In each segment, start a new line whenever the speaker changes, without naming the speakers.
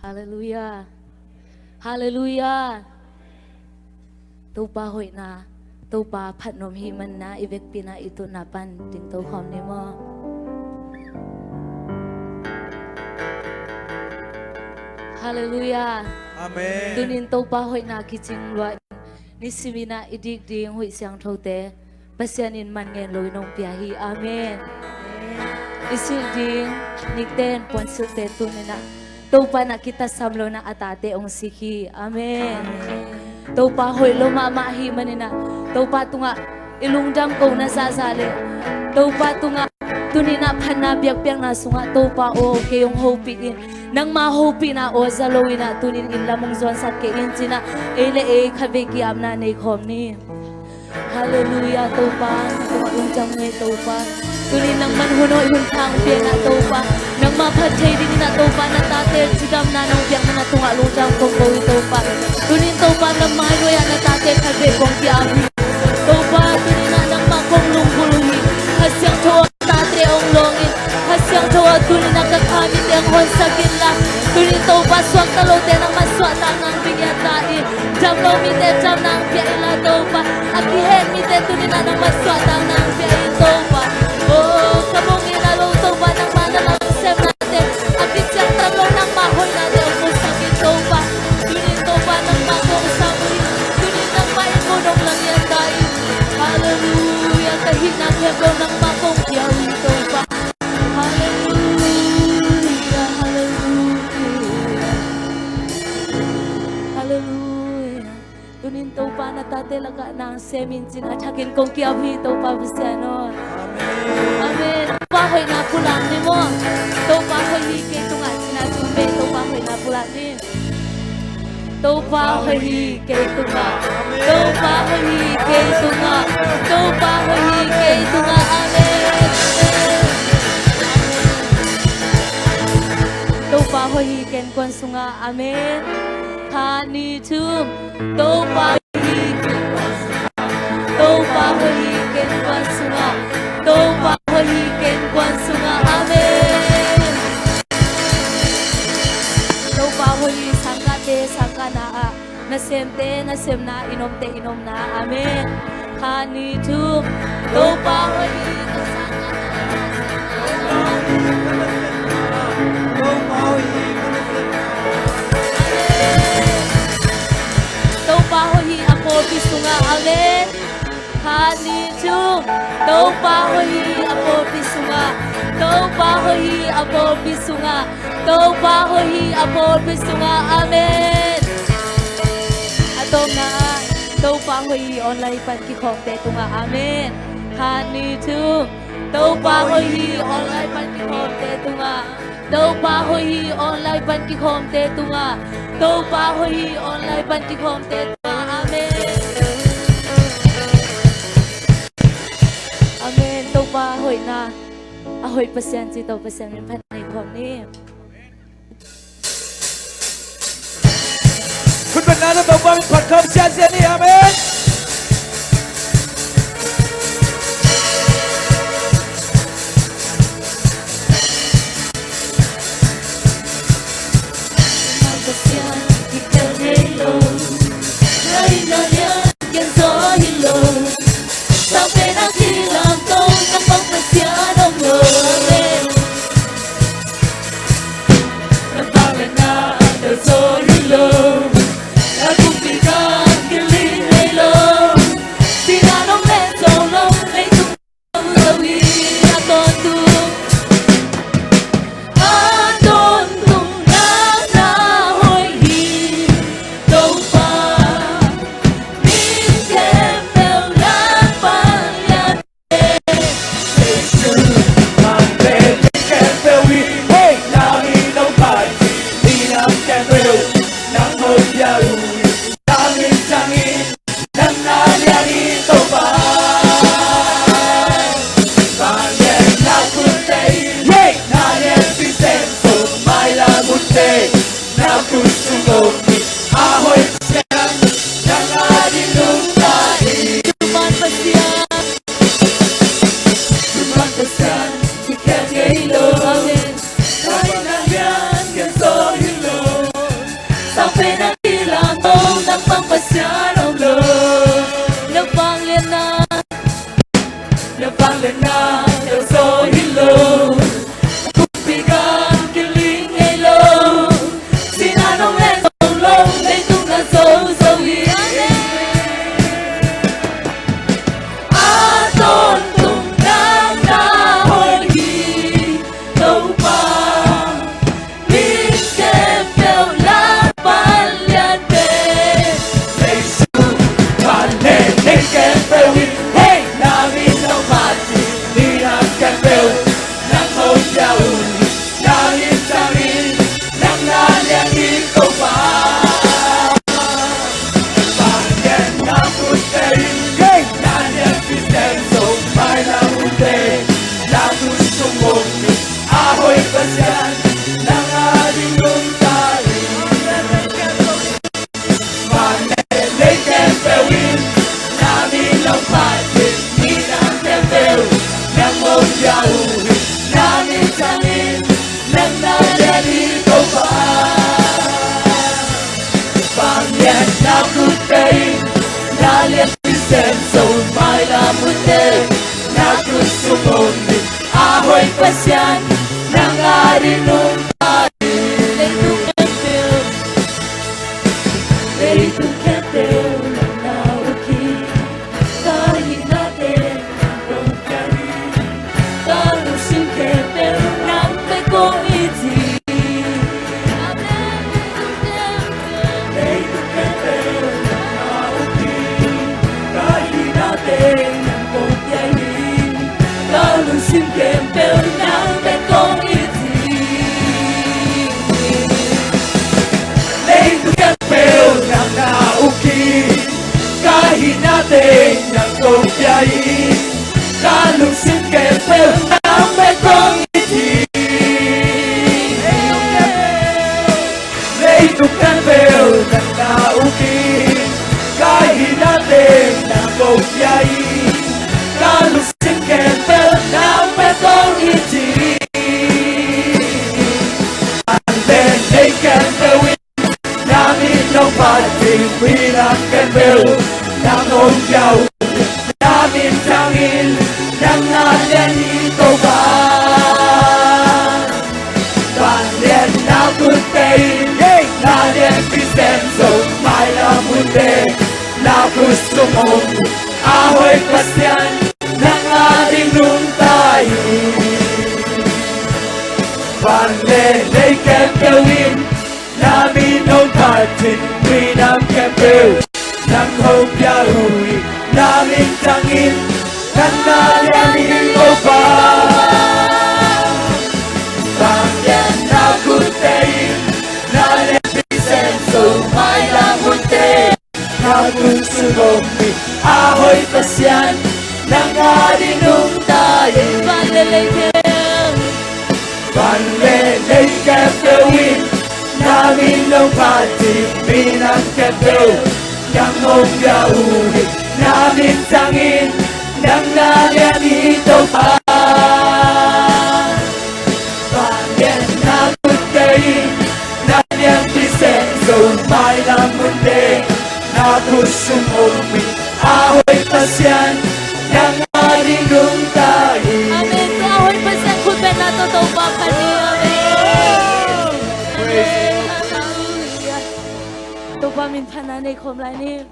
Hallelujah. Hallelujah. Tâu pa hội na, tâu pa phát nôm hi man na ivek pina itu na pan ting tâu khom ni mo. Hallelujah.
Amen.
Tunin tâu pa hội na kiching loa ni simina idik ding hui siang thâu te pasianin man ngen loi nong pia hi. Amen. Isil ding nikten pon sil te tunina. Tâu pa na kita samlo na atate ong sikhi. Amen. Tâu pa hội lo ma hi manina. Tâu pa tunga ilungdam ko na sasali. Tâu pa tunga tunina phana biak biak na sunga. Tâu pa o kayong hopi in. Nang ma hopi na o zalowi na tunin ilamong zon sa ke inchina. Ele e khaveki amna nei khom ni. Hallelujah. Tâu pa tunga ilungdam ngay tâu pa. Tunin nang manhunoy huntang pia na tâu pa. Nang mapatay din na tâu pa na tate chidam na nang biak na tunga ilungdam kong kowi tâu pa. Tunin tâu pa na mahinoya na tate khavek kong kiami. Tâu pa tunin na nang makong lungguluhi. Hasyang chowa tate ong longin. Hasyang chowa tunin na kakamit ang hon sa kinla. Tunin tâu pa swak talote na maswak tangang bigyan tayo. Jam lo mite jam nang pia ila tâu pa. Akihen mite tunin na nang maswak tangang pia ila tâu pa. Oh, kabongin na lo tâu pa nang manalang sem natin. Akit siyang talo ng mahoy natin ang musakit tâu pa. Tunin tâu pa ng makong samuri. Tunin ng maimudong lang yan tayo. Hallelujah. Kahinang hebro ng makong kiyawi tâu pa. Hallelujah. Hallelujah. Hallelujah. Tunin tâu pa na tate laga ng semin sinatakin kong kiyawi tâu pa Busiano. Amen. Pahoy na pulang ni mo. Tau pahoy hi kay tunga sinasumbe. Tau pahoy na pulang ni. Tau pahoy hi kay tunga. Tau pahoy hi kay tunga. Tau pahoy hi kay tunga. Amen. Tau pahoy hi ken kon sunga. Amen. Hani tum. Tau pahoy hi ken kon sunga. Tau pahoy hi ken kon sunga. Tau pahoy hi ken kon sunga. Amen. Tau pahoy hi sangkate sangkana a. Nasemte nasem na inom te inom na. Amen. Hani tum. Tau pahoy hi tau pahoy hi apo bisunga. Amen. Hani tum. Tau pahoy hi apo bisunga. Tau pahoy hi apo bisunga. Tau pahoy hi apo bisunga. Amen. Atong na tau pahoy hi online pan ki khom te tunga. Amen. Hani tum. Tau pahoy hi online pan ki khom te tunga. Tau pahoy hi online pan ki khom te tunga. Tau pahoy hi online pan ki khom te tunga. Amen. Amen. Tau pahoy na ahoy pasyan si tau pasyan min pan ni khom ni.
คุณเป็นน้าและบอกว่าเป็นผัดคำเชียร์เสียนี่อาเมน
Sampai nanti lampau nampak pasyan ang loren. Nampak na ang sorilo. Aku pikir kiling lelo. Tinanong letolong letong lawi aton tu. Aton tung na hoy hi đâu pa. Min kem bel lang panyan. Cuman pasyan, cuman pasyan, jika gelo amen. Ay nangyan yan so hilo.
pasyan ng ating lungtahin. Manelay kempewin, namin ang patin, minang kempew, ng mongyahuhin, namin tangin, ng nalalito pa. Pangyan na kutay, nalit isenso, may lamute, nakusumongin, ahoy pasyan, ng arinong
Leito kempel na uki, kahit natin ang karin, kalusin kempel ng pekong iti.
Leito kempel na uki, kahit natin ang pagyayin,
Kalusin kempel ng pekong iti.
Leito kempel ng nauki, kahit natin ang pagyayin, kalusin kempel ng pekong iti. Leito kempel ng nauki, kahit natin ang pagyayin, kalusin kempel ng pekong iti. Manelay kempewin, namin ang pating pinang kempel, ng ongyaw, namin tangin, ng nalalito ba? Panyan na kutay, natin pisenso, may lamunde, nakusumong, ahoy pasyan, ng ating lungtahin. Panelay kempewin, namin ang patin, pinang kempew, ng hongyahuhi, namin tangin, ng nalalito pa. Pangyan na kutay, natin pisenso, may lamunte, nakusumong, ahoy pasyan, ng ating lungtahin. Panelay kempewin, namin ang pating pinang kempew, ng hongyahuhi, namin tangin, ng nalalito pa. Pangyan na kutay, natin pisenso, may lamunde, nakusumong, ahoy pasyan, ng ating lungtahin.
Amen. So, ahoy pasyan kutben na totoo ba kani? Amen. Hallelujah. Ito pa min pananay komlay ni.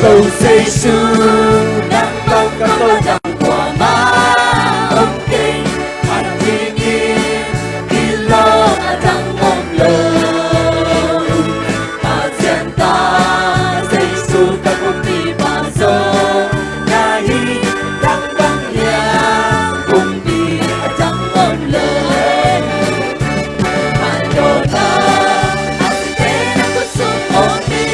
Cầu Giêsu nắng bóng các tôi chẳng quả má ông kinh hành thiên nhiên khi lo chẳng mong lời mà dân ta Giêsu ta cũng đi bà dâu na hi nắng bóng nhà cũng đi chẳng mong lời mà đồ ta áo thế nó có sung ổn đi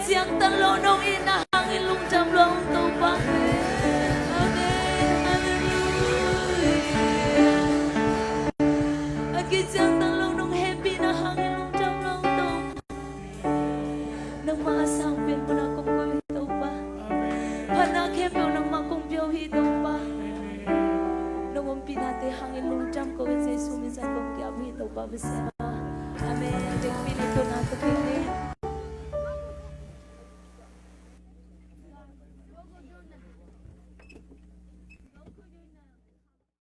เสียงตังโลนองอินะหางอิลุงจำลองตัวปะอาเมนฮาเลลูยาอากิเสียงตังโลนองเฮปปี้นะหางอิลุงจำลองตัวนางมาsangเปลี่ยนพนักกงกุยตัวปะพนักเฮปปี้นางมากงเบียวฮีตัวปะนางมpinate hang ilung jam ko sa sumisan ko kaya bito pa besa. Amen. Take minute na to kini.